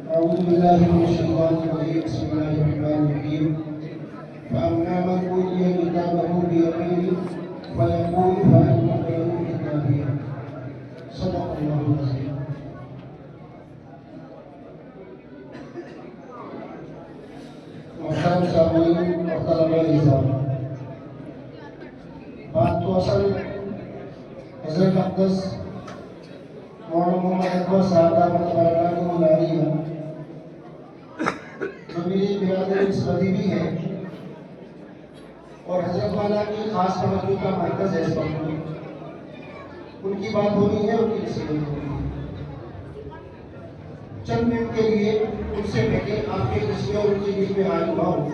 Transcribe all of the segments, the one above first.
أعوذ بالله من الشيطان الرجيم بسم الله الرحمن الرحيم فأما من أوتي كتابه بيمينه فيقول هلم خير كتابي صدق الله العظيم. محترم سامعین اور طلباء نظام، بات تو اصل حضرت اقدس مولانا محمد اکبر صاحب دامت برکاتہ العالیہ جو میری برادر نسبتی بھی ہے اور حضرت والا کی خاص توجہ کا مرکز ہے اس وقت میں، ان کی بات ہونی ہے، ان کی نصیحت ہونی ہے. چند منٹ کے لیے ان سے بیٹھے آپ کے جسم اور ان کے بیچ میں حال ہوا ہوں.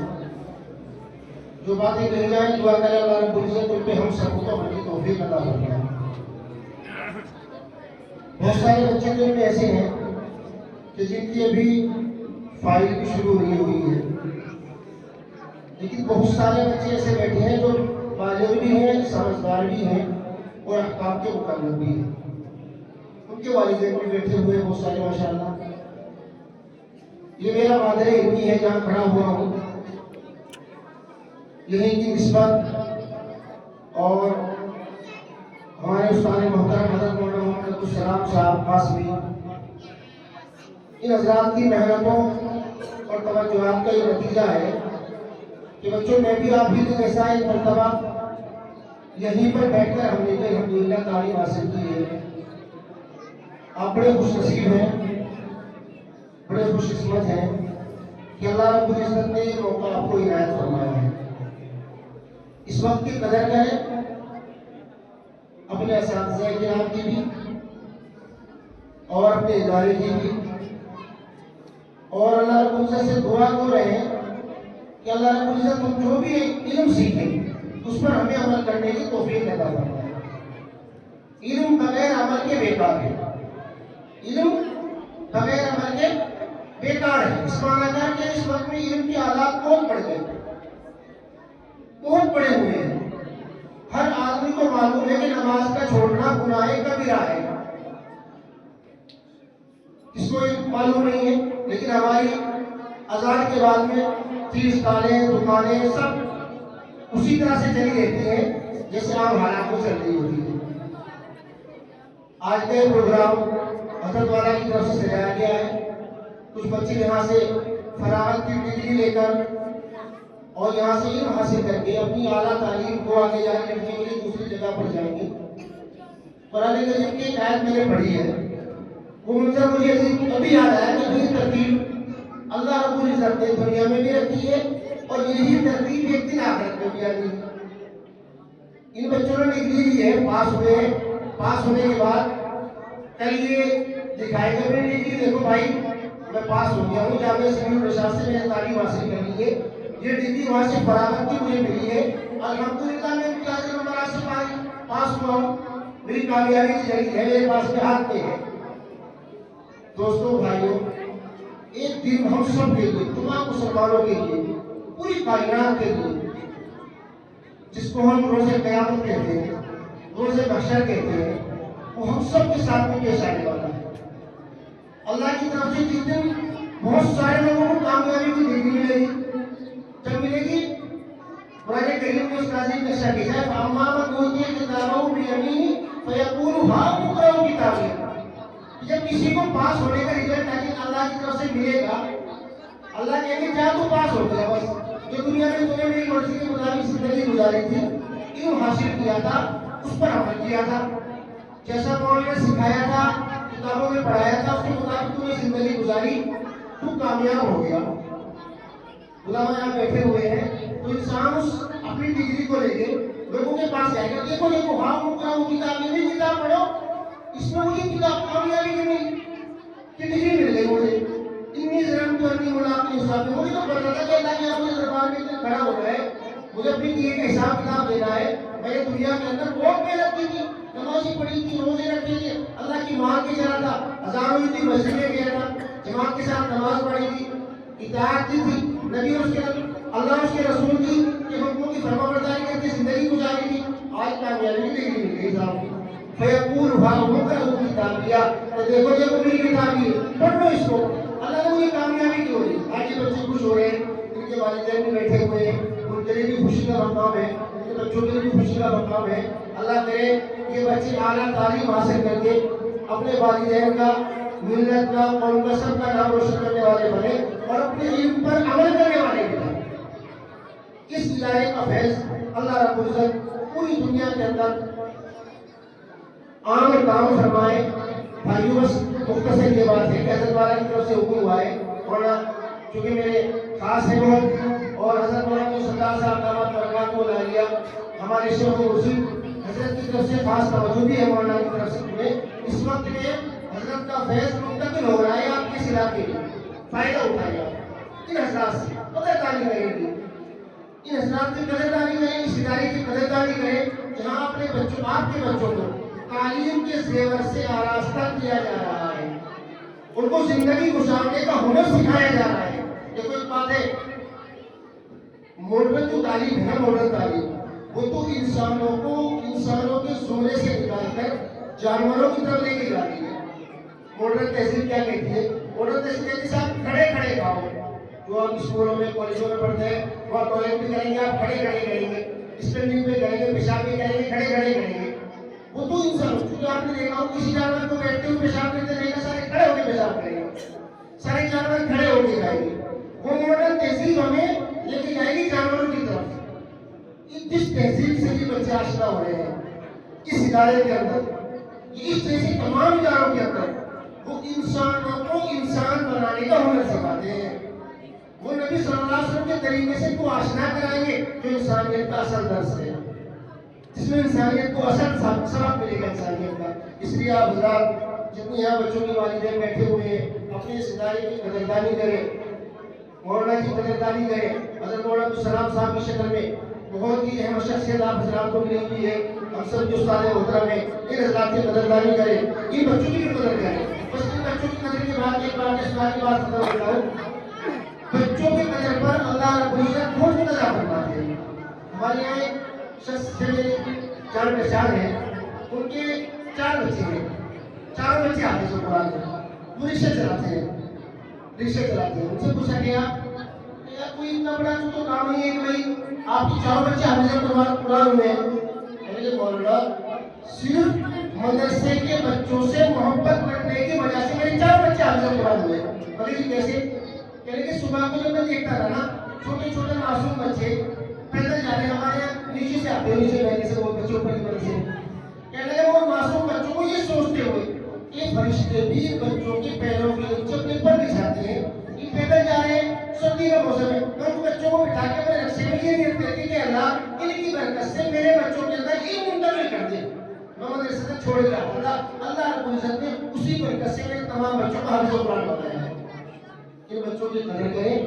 جو باتیں کہی جائیں دعا کرے اللہ رب العزت ان پہ ہم سب کو عمل کی توفیق عطا فرمائے. بہت سارے بچے تو ان میں ایسے ہیں کہ جن کی ابھی فائل بھی شروع نہیں ہوئی ہے، لیکن بہت سارے بچے ایسے بیٹھے ہیں جو بالغ بھی ہیں، سمجھدار بھی ہیں اور احکام کے مکلف بھی ہیں. ان کے والدین بھی بیٹھے ہوئے ہیں بہت سارے ماشاءاللہ. یہ میرا مادر علمی ہے جہاں کھڑا ہوا ہوں، یہیں کی نسبت اور ہمارے استاد محترم حضرت مولانا محمد عبدالسلام صاحب قاسمی، ان حضرات کی محنتوں اور توجہات کا یہ نتیجہ ہے کہ بچوں میں بھی آپ ہی کے جیسا ایک مرتبہ یہیں پر بیٹھ کر ہم نے الحمدللہ تعلیم حاصل کی ہے. آپ بڑے خوش نصیب ہیں، بڑے خوش قسمت ہیں کہ اللہ رب العزت نے یہ موقع آپ کو عنایت فرمایا ہے. اس وقت کی قدر کریں، اپنے اساتذہ کرام کی بھی اور اپنے ادارے کی بھی، اور اللہ رب العزت سے دعا کو رہے کہ اللہ رب العزت ہم جو بھی علم سیکھیں اس پر ہمیں عمل کرنے کی توفیق عطا فرمائے. علم بغیر عمل کے بیکار ہے، علم بغیر عمل کے بیکار ہے. اس معنی ہے کہ اس وقت میں علم کی حالات بہت بڑھ گئے، بہت بڑے ہوئے ہیں. ہر آدمی کو معلوم ہے کہ نماز کا چھوڑنا گناہ کبیرہ ہے، اس کو معلوم نہیں ہے. لیکن ہماری اذان کے بعد میں چیز کالیں دکانیں سب اسی طرح سے چلی رہتی ہیں جیسے عام حالات میں چل رہی ہوتی ہے. آج کا یہ پروگرام حضرت والا کی طرف سے سجایا گیا ہے. کچھ بچے یہاں سے فراغت کی ڈگری لے کر اور یہاں سے علم حاصل کر کے اپنی اعلیٰ تعلیم کو آگے جانے کے لیے دوسری جگہ پر جائیں گے. قرآن کریم کی ایک آیت میں نے پڑھی ہے، وہ منظر مجھے ابھی یاد آیا کہ یہ ترتیب اللہ رب العزت نے دنیا میں بھی رکھی ہے اور یہی ترتیب ایک دن آخرت میں بھی آنی ہے. ان بچوں نے ڈگری لی ہے، پاس ہوئے ہیں. پاس ہونے کے بعد کل یہ دکھائے گا میری ڈگری دیکھو بھائی میں پاس ہو گیا ہوں، جامعہ سمیع الرشاد سے میں نے تعلیم حاصل کر لی ہے، یہ ڈگری وہاں سے فراغت کی مجھے ملی ہے، الحمدللہ میں امتیازی نمبرات سے پاس ہوا ہوں، میری کامیابی کی جگہ ہے میرے پاس کے ہاتھ میں ہے. دوستوں بھائیوں، ایک دن ہم سب کے لیے، تمام مسلمانوں کے لیے، پوری کائنات کے لیے، جس کو ہم روز قیامت کہتے ہیں، روز محشر کہتے ہیں، وہ ہم سب کے ساتھ میں پیش آنے والا ہے. اللہ کی طرف سے جس دن بہت سارے لوگوں کو کامیابی کی ڈگری ملے گی، جب ملے گی قرآن کریم میں اس تعظیم کا شرح ہے فَأَمَّا مَنْ أُوتِيَ كِتَابَهُ بِيَمِينِهِ فَيَقُولُ هَاؤْمُ اقْرَءُوا کتابیہ. جب کسی کو پاس ہونے کا رزلٹ اللہ کی طرف سے ملے گا، اللہ کہیں گے کیا تو پاس ہو گیا، بس جو دنیا میں تمہیں میری مرضی کے مطابق زندگی گزاری تھی، علم حاصل کیا تھا، اس پر عمل کیا تھا، جیسا مولانا نے سکھایا تھا، کتابوں میں پڑھایا تھا، اس کے مطابق تم نے زندگی گزاری، تو کامیاب ہو گیا. علماء یہاں بیٹھے ہوئے ہیں تو انسان اس اپنی ڈگری کو لے کے لوگوں کے پاس جائے گا، دیکھو دیکھو ہاں مقرا وہ کتاب یہ بھی کتاب پڑھو، اس میں مجھے کتاب کامیابی کی ملی کہ ڈگری مل گئی مجھے. اتنی ضرورت تو نہیں ملاقات کے حساب میں مجھے تو پتا تھا کہ اللہ کے اپنے دربار میں کھڑا ہو رہا ہے، مجھے اپنی دیے کا حساب کتاب دینا ہے. میں نے دنیا کے اندر بہت محنت کی تھی، نمازیں پڑھی تھی، روزے رکھے تھے، اللہ کی ماں کے چلا تھا، اذان ہوئی تھی مسجد میں گیا تھا، جماعت کے ساتھ نماز پڑھی تھی، اطاعت کی تھی، نبی اس کے اللہ اس کے رسول کی کہ حکموں کی فرمانبرداری کر کے زندگی گزاری تھی. آج کامیابی کی ڈگری مل گئی صاحب. فیقول ہاؤم اقرءوا کتابیہ، تو دیکھو دیکھو میری کتاب یہ پڑھ لو اس کو، اللہ نے مجھے کامیابی کی ہو رہی ہے۔ آج یہ بچے خوش ہو رہے ہیں، ان کے والدین بھی بیٹھے ہوئے ہیں، ان کے لیے بھی خوشی کا مقام ہے، ان کے بچوں کے لیے بھی خوشی کا مقام ہے۔ اللہ کرے یہ بچے اعلیٰ تعلیم حاصل کر کے اپنے والدین کا، ملت کا، قوم کا، سب کا نام روشن کرنے والے بنے اور اپنے علم پر عمل کرنے والے بنے۔ اس ادارے کا فیض اللہ رب العزت پوری دنیا کے اندر عام اور کام فرمائے۔ بھائیو بس مختصر یہ بات ہے کہ حضرت والا کی طرف سے حکم ہوا ہے، اور چونکہ میرے خاص ہے بہت، اور حضرت مولانا سردار صاحب دامت برکاتہ العالیہ ہمارے شیخ و مرشد حضرت کی طرف سے خاص توجہ بھی ہے مولانا کی طرف سے تمہیں۔ اس وقت میں حضرت کا فیض منتقل ہو رہا ہے آپ کے علاقے میں، فائدہ اٹھائے آپ ان حضرات سے، قدردانی کریں گے، ان حضرات کی قدردانی کریں، اس ادارے کی قدردانی کریں جہاں اپنے بچوں، آپ کے بچوں کو تعلیم کے زیور سے آراستہ کیا جا رہا ہے، ان کو زندگی گزارنے کا ہنر سکھایا جا رہا ہے۔ دیکھو ایک بات ہے، ماڈرن جو تعلیم ہے، ماڈرن تعلیم وہ تو انسانوں کو انسانوں کے زمرے سے نکال کر جانوروں کی طرف لے کے جاتی ہے۔ ماڈرن تہذیب کیا کہتی ہے؟ ماڈرن تہذیب کہتی ہے صاحب کھڑے کھڑے کھاؤ، جو آپ اسکولوں میں کالجوں میں پڑھتے ہیں وہاں ٹوائلٹ بھی کریں گے، آپ کھڑے کھڑے کریں گے، اسٹینڈنگ پہ کریں گے، پیشاب بھی کریں گے، کھڑے کھڑے کریں گے۔ وہ تو انسان، کیونکہ آپ نے دیکھا ہو کسی جانور کو بیٹھتے ہوئے پیشاب کرتے دیکھا، سارے کھڑے ہو کے پیشاب کریں گے، سارے جانور کھڑے ہو کے کھائیں گے۔ وہ ماڈرن تہذیب ہمیں لے کے جائے گی جانوروں کی طرف۔ جس تہذیب سے یہ بچے آشنا ہو رہے ہیں اس ادارے کے اندر، اس جیسے تمام اداروں کے اندر، وہ انسانوں کو انسان بنانے کا ہنر سکھاتے ہیں۔ وہ نبی صلی اللہ علیہ وسلم کے طریقے سے کو آشنا کرائیں گے جو انسانیت کا اصل درس ہے، جس میں انسانیت کو اصل سبق ملے گا انسانیت کا۔ اس لیے آپ حضرات جتنی یہاں بچوں کے والدین بیٹھے ہوئے ہیں اپنے اس ادارے کی قدردانی کریں، مولانا کی قدردانی کریں۔ حضرت مولانا عبدالسلام صاحب کی شکل میں بہت ہی اہم شخصیت آپ حضرات کو ملی ہوئی ہے، ہم سب جو استاد محترم ہیں ان حضرات کی قدردانی کریں، ان بچوں کی بھی قدر کریں۔ بس ان بچوں کی قدر کے بعد ایک بات اس بات کی بات ختم ہوتا ہوں، بچوں کے قدر پر اللہ رب العزت بہت متضا فرماتے ہیں۔ ہمارے یہاں ایک شخص سے میرے جان پہچان ہے، ان کے 4 بچے ہیں، چاروں بچے حافظ قرآن ہیں، وہ رکشہ چلاتے ہیں، ان سے پوچھا گیا کوئی اتنا بڑا تو کام نہیں ہے کہ بھائی آپ کی 4 بچے حافظ قرآن ہوئے ہیں؟ میں نے مولانا صرف مدرسے کے بچوں سے محبت کرنے کی وجہ سے میرے 4 بچے حافظ قرآن ہوئے۔ مگر یہ کیسے؟ کہنے کہ صبح کو جب میں دیکھتا تھا نا چھوٹے چھوٹے معصوم بچے پیدل جا رہے ہیں، ہمارے یہاں نیچے سے آتے ہیں، نیچے بیٹھنے سے وہ بچے اوپر کی طرف سے، کہنے لگے وہ معصوم بچوں کو یہ سوچتے ہوئے کہ فرشتے بھی بچوں کے پیروں کے نیچے اپنے پر بچھاتے ہیں، یہ پیدل جا رہے ہیں، سردی کا موسم ہے، میں ان بچوں کو بٹھا کے اپنے رقصے میں یہ نیت کرتی کہ اللہ ان کی برکت سے میرے بچوں کے اندر علم منتقل کر دے۔ میں مدرسے سے چھوڑ کے آتا تھا، اللہ رب العزت نے اسی برکت سے میرے تمام بچوں کو حافظ قرآن بنایا ہے۔ ان بچوں کی قدر کریں،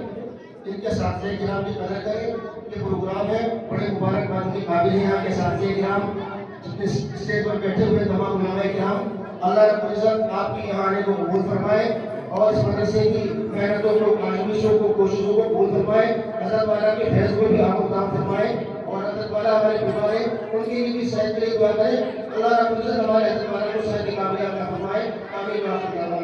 ان کے اساتذہ کرام کی قدر کریں۔ یہ پروگرام ہے بڑے مبارکباد کے قابل ہیں یہاں کے اساتذہ کرام، جتنے اسٹیج پر بیٹھے ہوئے تمام علماء کرام، اللہ رب العزت آپ کی یہاں آنے کو قبول فرمائے اور اس مدرسے کی محنتوں کو، کاوشوں کو، کوششوں کو قبول فرمائے۔ حضرت والا کے فیض کو بھی آپ کو عطا فرمائے اور حضرت والا ہمارے بیمار ہیں ان کے لیے بھی صحت کے لیے دعا کریں۔ اللہ رب العزت ہمارے حضرت والا کو صحت کے قابل عطا فرمائے۔ آمین۔